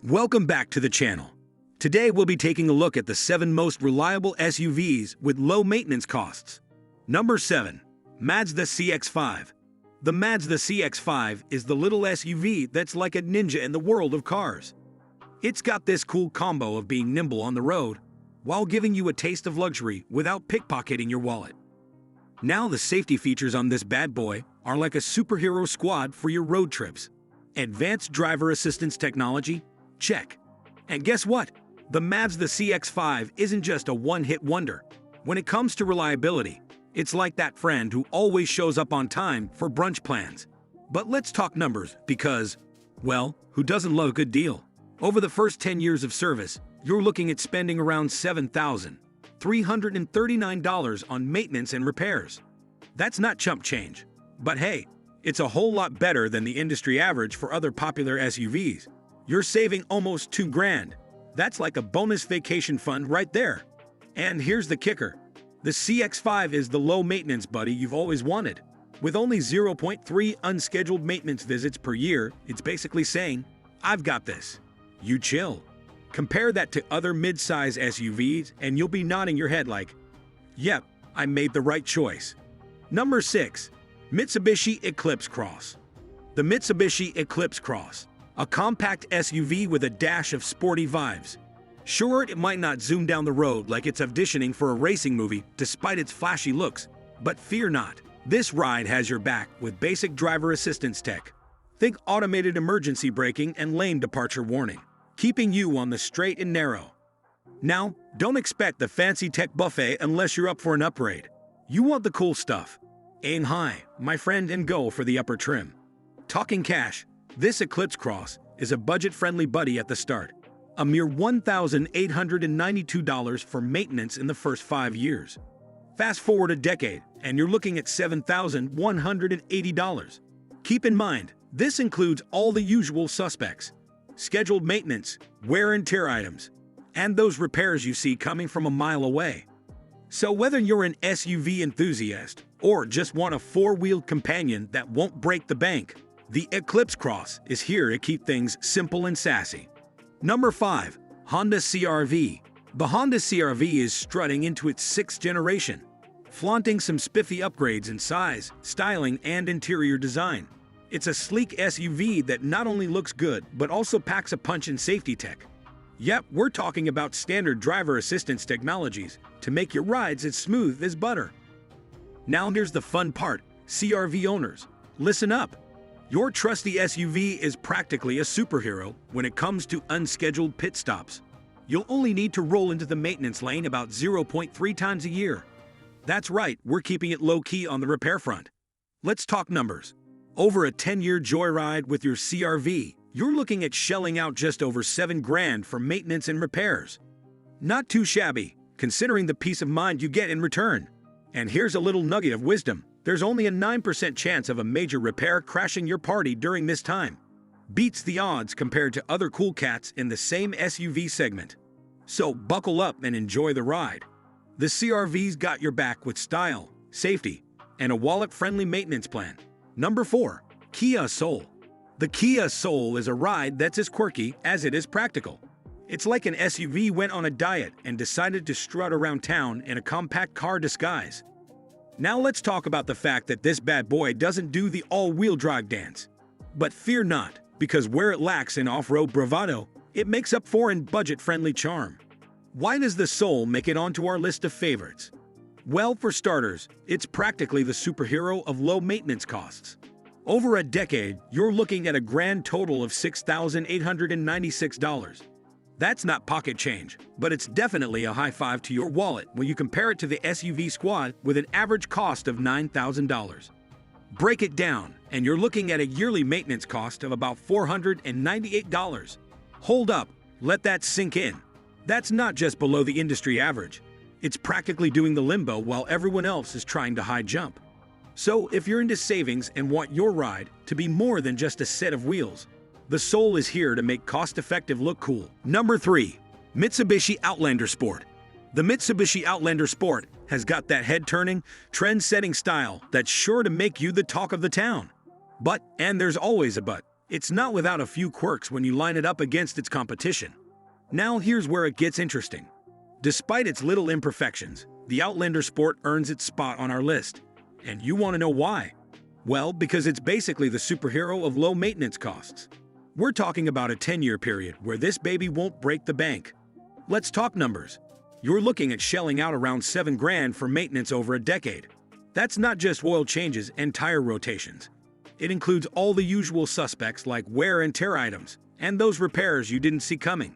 Welcome back to the channel. Today we'll be taking a look at the 7 most reliable SUVs with low maintenance costs. Number 7. Mazda CX-5. The Mazda CX-5 is the little SUV that's like a ninja in the world of cars. It's got this cool combo of being nimble on the road while giving you a taste of luxury without pickpocketing your wallet. Now the safety features on this bad boy are like a superhero squad for your road trips. Advanced driver assistance technology? Check. And guess what? The Mazda CX-5 isn't just a one-hit wonder. When it comes to reliability, it's like that friend who always shows up on time for brunch plans. But let's talk numbers because, well, who doesn't love a good deal? Over the first 10 years of service, you're looking at spending around $7,339 on maintenance and repairs. That's not chump change. But hey, it's a whole lot better than the industry average for other popular SUVs. You're saving almost $2,000. That's like a bonus vacation fund right there. And here's the kicker. The CX-5 is the low-maintenance buddy you've always wanted. With only 0.3 unscheduled maintenance visits per year, it's basically saying, I've got this. You chill. Compare that to other mid-size SUVs and you'll be nodding your head like, yep, I made the right choice. Number 6. Mitsubishi Eclipse Cross. The Mitsubishi Eclipse Cross. A compact SUV with a dash of sporty vibes. Sure, it might not zoom down the road like it's auditioning for a racing movie despite its flashy looks, but fear not. This ride has your back with basic driver assistance tech. Think automated emergency braking and lane departure warning, keeping you on the straight and narrow. Now, don't expect the fancy tech buffet unless you're up for an upgrade. You want the cool stuff. Aim high, my friend, and go for the upper trim. Talking cash, this Eclipse Cross is a budget-friendly buddy at the start. A mere $1,892 for maintenance in the first 5 years. Fast forward a decade, and you're looking at $7,180. Keep in mind, this includes all the usual suspects. Scheduled maintenance, wear and tear items, and those repairs you see coming from a mile away. So whether you're an SUV enthusiast or just want a four-wheeled companion that won't break the bank, the Eclipse Cross is here to keep things simple and sassy. Number 5. Honda CR-V. The Honda CR-V is strutting into its 6th generation, flaunting some spiffy upgrades in size, styling, and interior design. It's a sleek SUV that not only looks good, but also packs a punch in safety tech. Yep, we're talking about standard driver assistance technologies to make your rides as smooth as butter. Now here's the fun part, CR-V owners. Listen up. Your trusty SUV is practically a superhero when it comes to unscheduled pit stops. You'll only need to roll into the maintenance lane about 0.3 times a year. That's right, we're keeping it low-key on the repair front. Let's talk numbers. Over a 10-year joyride with your CR-V, you're looking at shelling out just over $7,000 for maintenance and repairs. Not too shabby, considering the peace of mind you get in return. And here's a little nugget of wisdom. There's only a 9% chance of a major repair crashing your party during this time. Beats the odds compared to other cool cats in the same SUV segment. So buckle up and enjoy the ride. The CR-V's got your back with style, safety, and a wallet-friendly maintenance plan. Number 4. Kia Soul. The Kia Soul is a ride that's as quirky as it is practical. It's like an SUV went on a diet and decided to strut around town in a compact car disguise. Now let's talk about the fact that this bad boy doesn't do the all-wheel drive dance. But fear not, because where it lacks in off-road bravado, it makes up for in budget-friendly charm. Why does the Soul make it onto our list of favorites? Well, for starters, it's practically the superhero of low maintenance costs. Over a decade, you're looking at a grand total of $6,896. That's not pocket change, but it's definitely a high five to your wallet when you compare it to the SUV squad with an average cost of $9,000. Break it down, and you're looking at a yearly maintenance cost of about $498. Hold up, let that sink in. That's not just below the industry average. It's practically doing the limbo while everyone else is trying to high jump. So if you're into savings and want your ride to be more than just a set of wheels, the Soul is here to make cost-effective look cool. Number 3. Mitsubishi Outlander Sport. The Mitsubishi Outlander Sport has got that head-turning, trend-setting style that's sure to make you the talk of the town. But, and there's always a but, it's not without a few quirks when you line it up against its competition. Now here's where it gets interesting. Despite its little imperfections, the Outlander Sport earns its spot on our list. And you want to know why? Well, because it's basically the superhero of low maintenance costs. We're talking about a 10-year period where this baby won't break the bank. Let's talk numbers. You're looking at shelling out around $7,000 for maintenance over a decade. That's not just oil changes and tire rotations. It includes all the usual suspects like wear and tear items and those repairs you didn't see coming.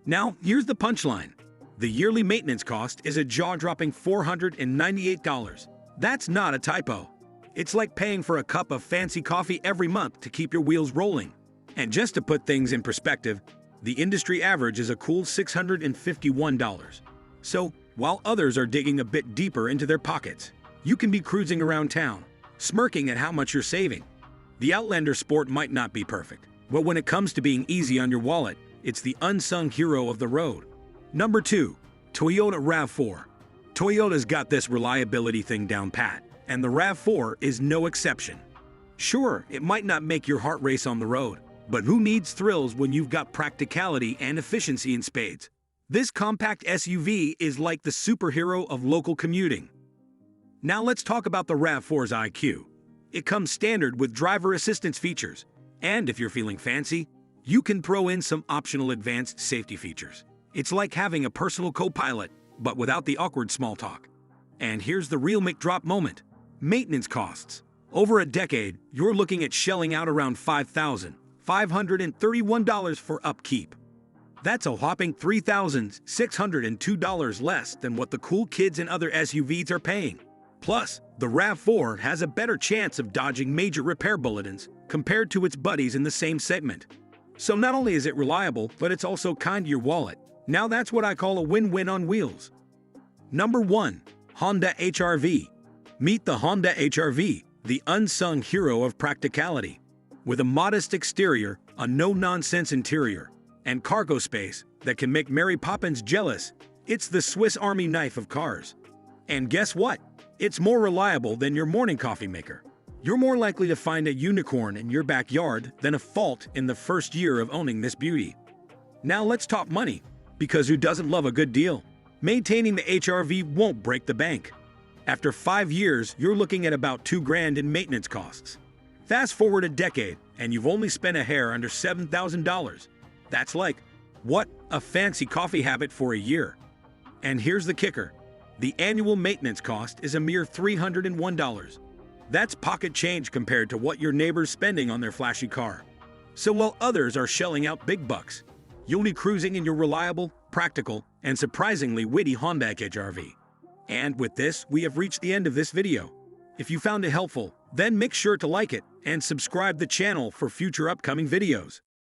Now, here's the punchline. The yearly maintenance cost is a jaw-dropping $498. That's not a typo. It's like paying for a cup of fancy coffee every month to keep your wheels rolling. And just to put things in perspective, the industry average is a cool $651. So, while others are digging a bit deeper into their pockets, you can be cruising around town, smirking at how much you're saving. The Outlander Sport might not be perfect, but when it comes to being easy on your wallet, it's the unsung hero of the road. Number 2. Toyota RAV4. Toyota's got this reliability thing down pat, and the RAV4 is no exception. Sure, it might not make your heart race on the road, but who needs thrills when you've got practicality and efficiency in spades? This compact SUV is like the superhero of local commuting. Now let's talk about the RAV4's IQ. It comes standard with driver assistance features, and if you're feeling fancy, you can throw in some optional advanced safety features. It's like having a personal co-pilot, but without the awkward small talk. And here's the real McDrop moment. Maintenance costs. Over a decade, you're looking at shelling out around $5,531 for upkeep. That's a whopping $3,602 less than what the cool kids in other SUVs are paying. Plus, the RAV4 has a better chance of dodging major repair bulletins compared to its buddies in the same segment. So not only is it reliable, but it's also kind to your wallet. Now that's what I call a win-win on wheels. Number 1. Honda HR-V. Meet the Honda HR-V, the unsung hero of practicality. With a modest exterior, a no-nonsense interior, and cargo space that can make Mary Poppins jealous, it's the Swiss Army knife of cars. And guess what? It's more reliable than your morning coffee maker. You're more likely to find a unicorn in your backyard than a fault in the first year of owning this beauty. Now let's talk money, because who doesn't love a good deal? Maintaining the HR-V won't break the bank. After 5 years, you're looking at about $2,000 in maintenance costs. Fast forward a decade, and you've only spent a hair under $7,000. That's like, what, a fancy coffee habit for a year. And here's the kicker. The annual maintenance cost is a mere $301. That's pocket change compared to what your neighbor's spending on their flashy car. So while others are shelling out big bucks, you'll be cruising in your reliable, practical, and surprisingly witty Honda HR-V. And with this, we have reached the end of this video. If you found it helpful, then make sure to like it and subscribe the channel for future upcoming videos.